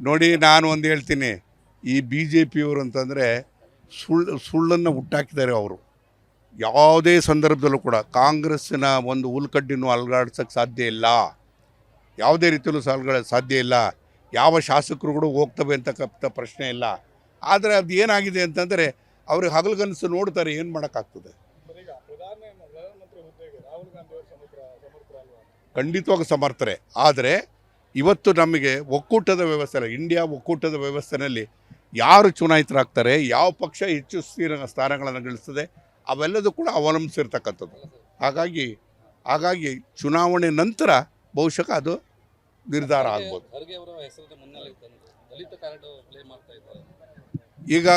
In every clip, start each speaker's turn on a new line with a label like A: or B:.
A: ನೋಡಿ, ನಾನು ಒಂದು ಹೇಳ್ತೀನಿ, ಈ ಬಿ ಜೆ ಪಿಯವರು ಅಂತಂದರೆ ಸುಳ್ಳನ್ನು ಹುಟ್ಟಾಕಿದ್ದಾರೆ. ಅವರು ಯಾವುದೇ ಸಂದರ್ಭದಲ್ಲೂ ಕೂಡ ಕಾಂಗ್ರೆಸ್ಸಿನ ಒಂದು ಹುಲ್ಕಡ್ಡಿನೂ ಅಲುಗಾಡ್ಸೋಕ್ಕೆ ಸಾಧ್ಯ ಇಲ್ಲ, ಯಾವುದೇ ರೀತಿಯಲ್ಲೂ ಸಾಧ್ಯ ಇಲ್ಲ. ಯಾವ ಶಾಸಕರು ಕೂಡ ಹೋಗ್ತವೆ ಅಂತಕ್ಕಂಥ ಪ್ರಶ್ನೆ ಇಲ್ಲ. ಆದರೆ ಅದು ಏನಾಗಿದೆ ಅಂತಂದರೆ ಅವ್ರಿಗೆ ಹಗಲುಗನಸು ನೋಡ್ತಾರೆ, ಏನು ಮಾಡೋಕ್ಕಾಗ್ತದೆ. ಖಂಡಿತವಾಗಿ ಸಮರ್ಥರೆ. ಆದರೆ ಇವತ್ತು ನಮಗೆ ಒಕ್ಕೂಟದ ವ್ಯವಸ್ಥೆ ಇಲ್ಲ, ಇಂಡಿಯಾ ಒಕ್ಕೂಟದ ವ್ಯವಸ್ಥೆಯಲ್ಲಿ ಯಾರು ಚುನಾಯಿತರಾಗ್ತಾರೆ, ಯಾವ ಪಕ್ಷ ಹೆಚ್ಚು ಸ್ಥಾನಗಳನ್ನು ಗಳಿಸ್ತದೆ, ಅವೆಲ್ಲದೂ ಕೂಡ ಅವಲಂಬಿಸಿರ್ತಕ್ಕಂಥದ್ದು. ಹಾಗಾಗಿ ಚುನಾವಣೆ ನಂತರ ಬಹುಶಃ ಅದು ನಿರ್ಧಾರ ಆಗ್ಬೋದು. ಈಗ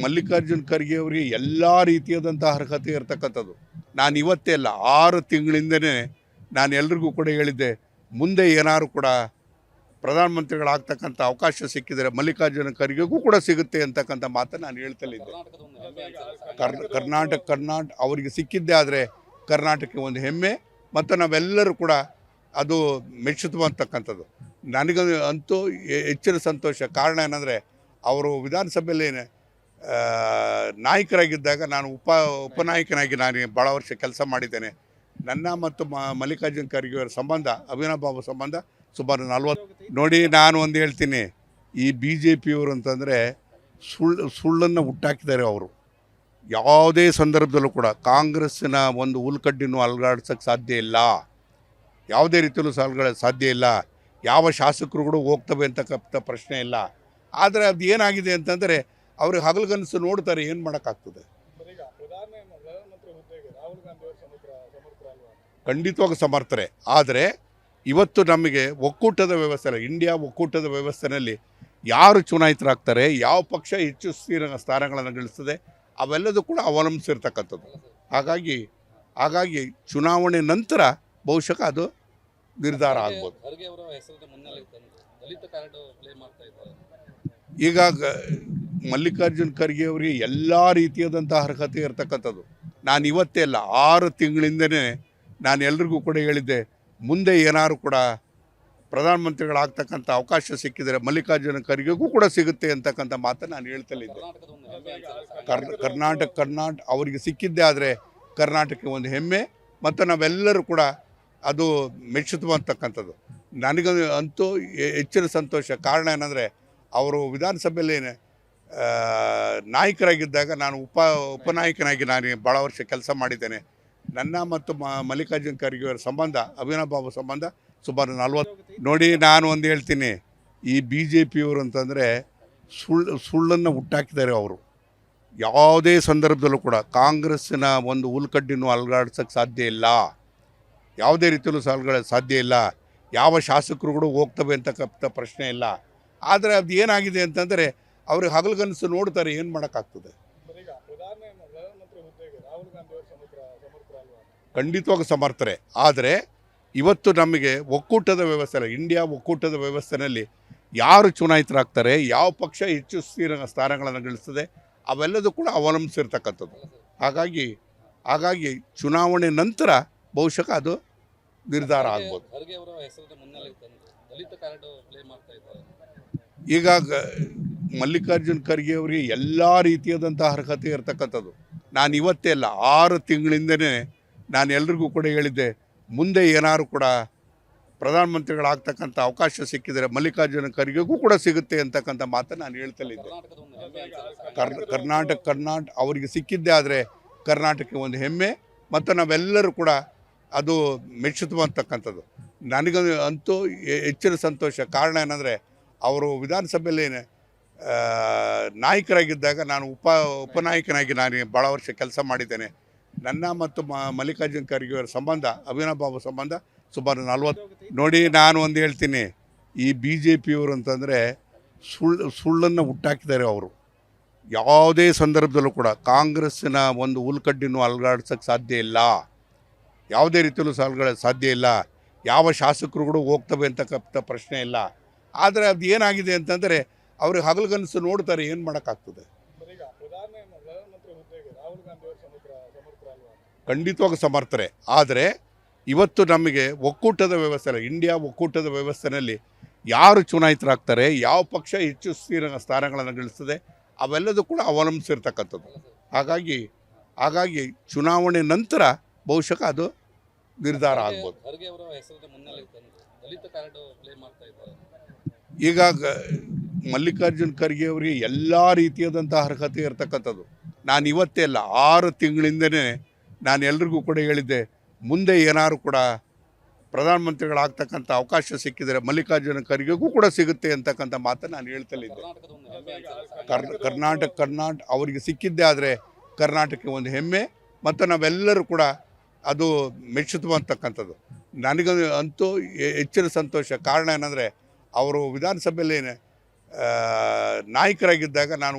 A: ಮಲ್ಲಿಕಾರ್ಜುನ್ ಖರ್ಗೆ ಅವರಿಗೆ ಎಲ್ಲ ರೀತಿಯಾದಂಥ ಅರ್ಹತೆ ಇರತಕ್ಕಂಥದ್ದು. ನಾನು ಇವತ್ತೇ ಅಲ್ಲ, 6 ತಿಂಗಳಿಂದನೇ ನಾನು ಎಲ್ರಿಗೂ ಕೂಡ ಹೇಳಿದ್ದೆ, ಮುಂದೆ ಏನಾದ್ರು ಕೂಡ ಪ್ರಧಾನಮಂತ್ರಿಗಳಾಗ್ತಕ್ಕಂಥ ಅವಕಾಶ ಸಿಕ್ಕಿದರೆ ಮಲ್ಲಿಕಾರ್ಜುನ ಖರ್ಗೆಗೂ ಕೂಡ ಸಿಗುತ್ತೆ ಅಂತಕ್ಕಂಥ ಮಾತನ್ನು ನಾನು ಹೇಳ್ತಲಿದ್ದೆ. ಕರ್ನಾಟಕ ಅವರಿಗೆ ಸಿಕ್ಕಿದ್ದೇ ಆದರೆ ಕರ್ನಾಟಕಕ್ಕೆ ಒಂದು ಹೆಮ್ಮೆ, ಮತ್ತು ನಾವೆಲ್ಲರೂ ಕೂಡ ಅದು ಮೆಚ್ಚುವಂತಕ್ಕಂಥದ್ದು. ನನಗೆ ಅಂತೂ ಹೆಚ್ಚಿನ ಸಂತೋಷ. ಕಾರಣ ಏನಂದರೆ, ಅವರು ವಿಧಾನಸಭೆಯಲ್ಲಿ ನಾಯಕರಾಗಿದ್ದಾಗ ನಾನು ಉಪನಾಯಕನಾಗಿ ನಾನು ಭಾಳ ವರ್ಷ ಕೆಲಸ ಮಾಡಿದ್ದೇನೆ. ನನ್ನ ಮತ್ತು ಮಲ್ಲಿಕಾರ್ಜುನ ಖರ್ಗೆ ಅವರ ಸಂಬಂಧ, ಅವಿನಾಭಾವ ಸಂಬಂಧ ಸುಮಾರು 40. ನೋಡಿ, ನಾನು ಒಂದು ಹೇಳ್ತೀನಿ, ಈ ಬಿ ಜೆ ಪಿಯವರು ಅಂತಂದರೆ ಸುಳ್ಳನ್ನು ಹುಟ್ಟಾಕಿದ್ದಾರೆ. ಅವರು ಯಾವುದೇ ಸಂದರ್ಭದಲ್ಲೂ ಕೂಡ ಕಾಂಗ್ರೆಸ್ಸಿನ ಒಂದು ಹುಲ್ಕಡ್ಡಿನೂ ಅಲುಗಾಡ್ಸೋಕ್ಕೆ ಸಾಧ್ಯ ಇಲ್ಲ, ಯಾವುದೇ ರೀತಿಯಲ್ಲೂ ಸಾಧ್ಯ ಇಲ್ಲ. ಯಾವ ಶಾಸಕರು ಕೂಡ ಹೋಗ್ತವೆ ಅಂತಕ್ಕಂಥ ಪ್ರಶ್ನೆ ಇಲ್ಲ. ಆದರೆ ಅದು ಏನಾಗಿದೆ ಅಂತಂದರೆ ಅವ್ರಿಗೆ ಹಗಲುಗನಸು ನೋಡ್ತಾರೆ, ಏನು ಮಾಡೋಕ್ಕಾಗ್ತದೆ. ಖಂಡಿತವಾಗಿ ಸಮರ್ಥರೆ. ಆದರೆ ಇವತ್ತು ನಮಗೆ ಒಕ್ಕೂಟದ ವ್ಯವಸ್ಥೆ ಇಲ್ಲ, ಇಂಡಿಯಾ ಒಕ್ಕೂಟದ ವ್ಯವಸ್ಥೆಯಲ್ಲಿ ಯಾರು ಚುನಾಯಿತರಾಗ್ತಾರೆ, ಯಾವ ಪಕ್ಷ ಹೆಚ್ಚು ಸ್ಥಾನಗಳನ್ನು ಗಳಿಸ್ತದೆ, ಅವೆಲ್ಲದೂ ಕೂಡ ಅವಲಂಬಿಸಿರ್ತಕ್ಕಂಥದ್ದು. ಹಾಗಾಗಿ ಚುನಾವಣೆ ನಂತರ ಬಹುಶಃ ಅದು ನಿರ್ಧಾರ ಆಗ್ಬೋದು. ಈಗ ಮಲ್ಲಿಕಾರ್ಜುನ್ ಖರ್ಗೆ ಅವರಿಗೆ ಎಲ್ಲ ರೀತಿಯಾದಂಥ ಅರ್ಹತೆ ಇರತಕ್ಕಂಥದ್ದು. ನಾನು ಇವತ್ತೇ ಅಲ್ಲ, 6 ತಿಂಗಳಿಂದನೇ ನಾನು ಎಲ್ರಿಗೂ ಕೂಡ ಹೇಳಿದ್ದೆ, ಮುಂದೆ ಏನಾದ್ರು ಕೂಡ ಪ್ರಧಾನಮಂತ್ರಿಗಳಾಗ್ತಕ್ಕಂಥ ಅವಕಾಶ ಸಿಕ್ಕಿದರೆ ಮಲ್ಲಿಕಾರ್ಜುನ ಖರ್ಗೆಗೂ ಕೂಡ ಸಿಗುತ್ತೆ ಅಂತಕ್ಕಂಥ ಮಾತನ್ನು ನಾನು ಹೇಳ್ತಲಿದ್ದೆ. ಕರ್ನಾಟಕ ಅವರಿಗೆ ಸಿಕ್ಕಿದ್ದೇ ಆದರೆ ಕರ್ನಾಟಕಕ್ಕೆ ಒಂದು ಹೆಮ್ಮೆ, ಮತ್ತು ನಾವೆಲ್ಲರೂ ಕೂಡ ಅದು ಮೆಚ್ಚುವಂತಕ್ಕಂಥದ್ದು. ನನಗೆ ಅಂತೂ ಹೆಚ್ಚಿನ ಸಂತೋಷ. ಕಾರಣ ಏನಂದರೆ, ಅವರು ವಿಧಾನಸಭೆಯಲ್ಲಿ ನಾಯಕರಾಗಿದ್ದಾಗ ನಾನು ಉಪನಾಯಕನಾಗಿ ನಾನು ಭಾಳ ವರ್ಷ ಕೆಲಸ ಮಾಡಿದ್ದೇನೆ. ನನ್ನ ಮತ್ತು ಮಲ್ಲಿಕಾರ್ಜುನ ಖರ್ಗೆ ಅವರ ಸಂಬಂಧ, ಅವಿನಾಭಾವ ಸಂಬಂಧ ಸುಮಾರು 40. ನೋಡಿ, ನಾನು ಒಂದು ಹೇಳ್ತೀನಿ, ಈ ಬಿ ಜೆ ಪಿಯವರು ಅಂತಂದರೆ ಸುಳ್ಳನ್ನು ಹುಟ್ಟಾಕಿದ್ದಾರೆ. ಅವರು ಯಾವುದೇ ಸಂದರ್ಭದಲ್ಲೂ ಕೂಡ ಕಾಂಗ್ರೆಸ್ಸಿನ ಒಂದು ಹುಲ್ಕಡ್ಡಿನೂ ಅಲುಗಾಡ್ಸೋಕ್ಕೆ ಸಾಧ್ಯ ಇಲ್ಲ, ಯಾವುದೇ ರೀತಿಯಲ್ಲೂ ಸಾಧ್ಯ ಇಲ್ಲ. ಯಾವ ಶಾಸಕರು ಕೂಡ ಹೋಗ್ತವೆ ಅಂತಕ್ಕಂಥ ಪ್ರಶ್ನೆ ಇಲ್ಲ. ಆದರೆ ಅದು ಏನಾಗಿದೆ ಅಂತಂದರೆ ಅವ್ರಿಗೆ ಹಗಲುಗನಸು ನೋಡ್ತಾರೆ, ಏನು ಮಾಡೋಕ್ಕಾಗ್ತದೆ. ಖಂಡಿತವಾಗಿ ಸಮರ್ಥರೆ. ಆದರೆ ಇವತ್ತು ನಮಗೆ ಒಕ್ಕೂಟದ ವ್ಯವಸ್ಥೆ ಇಲ್ಲ, ಇಂಡಿಯಾ ಒಕ್ಕೂಟದ ವ್ಯವಸ್ಥೆಯಲ್ಲಿ ಯಾರು ಚುನಾಯಿತರಾಗ್ತಾರೆ, ಯಾವ ಪಕ್ಷ ಹೆಚ್ಚು ಸ್ಥಾನಗಳನ್ನು ಗಳಿಸ್ತದೆ, ಅವೆಲ್ಲದೂ ಕೂಡ ಅವಲಂಬಿಸಿರ್ತಕ್ಕಂಥದ್ದು. ಹಾಗಾಗಿ ಚುನಾವಣೆ ನಂತರ ಬಹುಶಃ ಅದು ನಿರ್ಧಾರ ಆಗ್ಬೋದು. ಈಗ ಮಲ್ಲಿಕಾರ್ಜುನ್ ಖರ್ಗೆ ಅವರಿಗೆ ಎಲ್ಲ ರೀತಿಯಾದಂಥ ಅರ್ಹತೆ ಇರತಕ್ಕಂಥದ್ದು. ನಾನು ಇವತ್ತೇ ಅಲ್ಲ, 6 ತಿಂಗಳಿಂದನೇ ನಾನು ಎಲ್ರಿಗೂ ಕೂಡ ಹೇಳಿದ್ದೆ, ಮುಂದೆ ಏನಾದ್ರು ಕೂಡ ಪ್ರಧಾನಮಂತ್ರಿಗಳಾಗ್ತಕ್ಕಂಥ ಅವಕಾಶ ಸಿಕ್ಕಿದರೆ ಮಲ್ಲಿಕಾರ್ಜುನ ಖರ್ಗೆಗೂ ಕೂಡ ಸಿಗುತ್ತೆ ಅಂತಕ್ಕಂಥ ಮಾತನ್ನು ನಾನು ಹೇಳ್ತಲಿದ್ದೆ. ಕರ್ನಾಟಕ ಅವರಿಗೆ ಸಿಕ್ಕಿದ್ದೇ ಆದರೆ ಕರ್ನಾಟಕಕ್ಕೆ ಒಂದು ಹೆಮ್ಮೆ, ಮತ್ತು ನಾವೆಲ್ಲರೂ ಕೂಡ ಅದು ಮೆಚ್ಚುವಂತಕ್ಕಂಥದ್ದು. ನನಗೆ ಅಂತೂ ಹೆಚ್ಚಿನ ಸಂತೋಷ. ಕಾರಣ ಏನಂದರೆ, ಅವರು ವಿಧಾನಸಭೆಯಲ್ಲಿ ನಾಯಕರಾಗಿದ್ದಾಗ ನಾನು ಉಪನಾಯಕನಾಗಿ ನಾನು ಭಾಳ ವರ್ಷ ಕೆಲಸ ಮಾಡಿದ್ದೇನೆ. ನನ್ನ ಮತ್ತು ಮಲ್ಲಿಕಾರ್ಜುನ ಖರ್ಗೆ ಅವರ ಸಂಬಂಧ, ಅವಿನಾಭಾವ ಸಂಬಂಧ ಸುಮಾರು 40. ನೋಡಿ, ನಾನು ಒಂದು ಹೇಳ್ತೀನಿ, ಈ ಬಿ ಜೆ ಪಿಯವರು ಅಂತಂದರೆ ಸುಳ್ಳನ್ನು ಹುಟ್ಟಾಕಿದ್ದಾರೆ. ಅವರು ಯಾವುದೇ ಸಂದರ್ಭದಲ್ಲೂ ಕೂಡ ಕಾಂಗ್ರೆಸ್ಸಿನ ಒಂದು ಹುಲ್ಕಡ್ಡಿನೂ ಅಲುಗಾಡ್ಸೋಕ್ಕೆ ಸಾಧ್ಯ ಇಲ್ಲ, ಯಾವುದೇ ರೀತಿಯಲ್ಲೂ ಸಾಧ್ಯ ಇಲ್ಲ. ಯಾವ ಶಾಸಕರು ಕೂಡ ಹೋಗ್ತವೆ ಅಂತಕ್ಕಂಥ ಪ್ರಶ್ನೆ ಇಲ್ಲ. ಆದರೆ ಅದು ಏನಾಗಿದೆ ಅಂತಂದರೆ ಅವ್ರಿಗೆ ಹಗಲುಗನಸು ನೋಡ್ತಾರೆ, ಏನು ಮಾಡೋಕ್ಕಾಗ್ತದೆ. ಖಂಡಿತವಾಗಿ ಸಮರ್ಥರೆ. ಆದರೆ ಇವತ್ತು ನಮಗೆ ಒಕ್ಕೂಟದ ವ್ಯವಸ್ಥೆ ಇಲ್ಲ, ಇಂಡಿಯಾ ಒಕ್ಕೂಟದ ವ್ಯವಸ್ಥೆಯಲ್ಲಿ ಯಾರು ಚುನಾಯಿತರಾಗ್ತಾರೆ, ಯಾವ ಪಕ್ಷ ಹೆಚ್ಚು ಸ್ಥಾನಗಳನ್ನು ಗಳಿಸ್ತದೆ, ಅವೆಲ್ಲದೂ ಕೂಡ ಅವಲಂಬಿಸಿರ್ತಕ್ಕಂಥದ್ದು. ಹಾಗಾಗಿ ಚುನಾವಣೆ ನಂತರ ಬಹುಶಃ ಅದು ನಿರ್ಧಾರ ಆಗ್ಬೋದು. ಈಗ ಮಲ್ಲಿಕಾರ್ಜುನ್ ಖರ್ಗೆ ಅವರಿಗೆ ಎಲ್ಲ ರೀತಿಯಾದಂಥ ಅರ್ಹತೆ ಇರತಕ್ಕಂಥದ್ದು. ನಾನು ಇವತ್ತೇ ಅಲ್ಲ 6 ತಿಂಗಳಿಂದನೇ ನಾನು ಎಲ್ರಿಗೂ ಕೂಡ ಹೇಳಿದ್ದೆ, ಮುಂದೆ ಏನಾದ್ರು ಕೂಡ ಪ್ರಧಾನಮಂತ್ರಿಗಳಾಗ್ತಕ್ಕಂಥ ಅವಕಾಶ ಸಿಕ್ಕಿದರೆ ಮಲ್ಲಿಕಾರ್ಜುನ ಖರ್ಗೆಗೂ ಕೂಡ ಸಿಗುತ್ತೆ ಅಂತಕ್ಕಂಥ ಮಾತನ್ನು ನಾನು ಹೇಳ್ತಲಿದ್ದೆ. ಕರ್ನಾಟಕ ಅವರಿಗೆ ಸಿಕ್ಕಿದ್ದೇ ಆದರೆ ಕರ್ನಾಟಕಕ್ಕೆ ಒಂದು ಹೆಮ್ಮೆ, ಮತ್ತು ನಾವೆಲ್ಲರೂ ಕೂಡ ಅದು ಮೆಚ್ಚುವಂತಕ್ಕಂಥದ್ದು. ನನಗೆ ಅಂತೂ ಹೆಚ್ಚಿನ ಸಂತೋಷ. ಕಾರಣ ಏನಂದರೆ, ಅವರು ವಿಧಾನಸಭೆಯಲ್ಲಿ ನಾಯಕರಾಗಿದ್ದಾಗ ನಾನು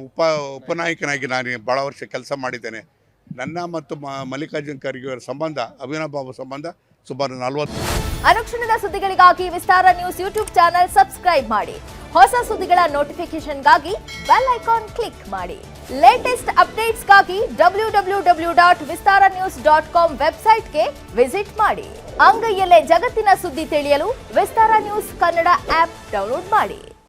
A: ಉಪನಾಯಕನಾಗಿ ನಾನು ಭಾಳ ವರ್ಷ ಕೆಲಸ ಮಾಡಿದ್ದೇನೆ. ನನ್ನ ಮತ್ತು ಮಲ್ಲಿಕಾರ್ಜುನ್ ಖರ್ಗೆ ಅವರ ಸಂಬಂಧ, ಅವಿನಾಭಾವ ಸಂಬಂಧ ಸುಮಾರು 40.
B: ಅನುಕ್ಷಣದ ಸುದ್ದಿಗಳಿಗಾಗಿ ವಿಸ್ತಾರ ನ್ಯೂಸ್ ಯೂಟ್ಯೂಬ್ ಚಾನೆಲ್ ಸಬ್ಸ್ಕ್ರೈಬ್ ಮಾಡಿ. ಹೊಸ ಸುದ್ದಿಗಳ ನೋಟಿಫಿಕೇಶನ್ಗಾಗಿ ಬೆಲ್ ಐಕಾನ್ ಕ್ಲಿಕ್ ಮಾಡಿ. ಲೇಟೆಸ್ಟ್ ಅಪ್ಡೇಟ್ಸ್ಗಾಗಿ www.vistaranews.com ವೆಬ್ಸೈಟ್ಗೆ ವಿಸಿಟ್ ಮಾಡಿ. ಅಂಗೈಯಲ್ಲೇ ಜಗತ್ತಿನ ಸುದ್ದಿ ತಿಳಿಯಲು ವಿಸ್ತಾರ ನ್ಯೂಸ್ ಕನ್ನಡ ಆಪ್ ಡೌನ್ಲೋಡ್ ಮಾಡಿ.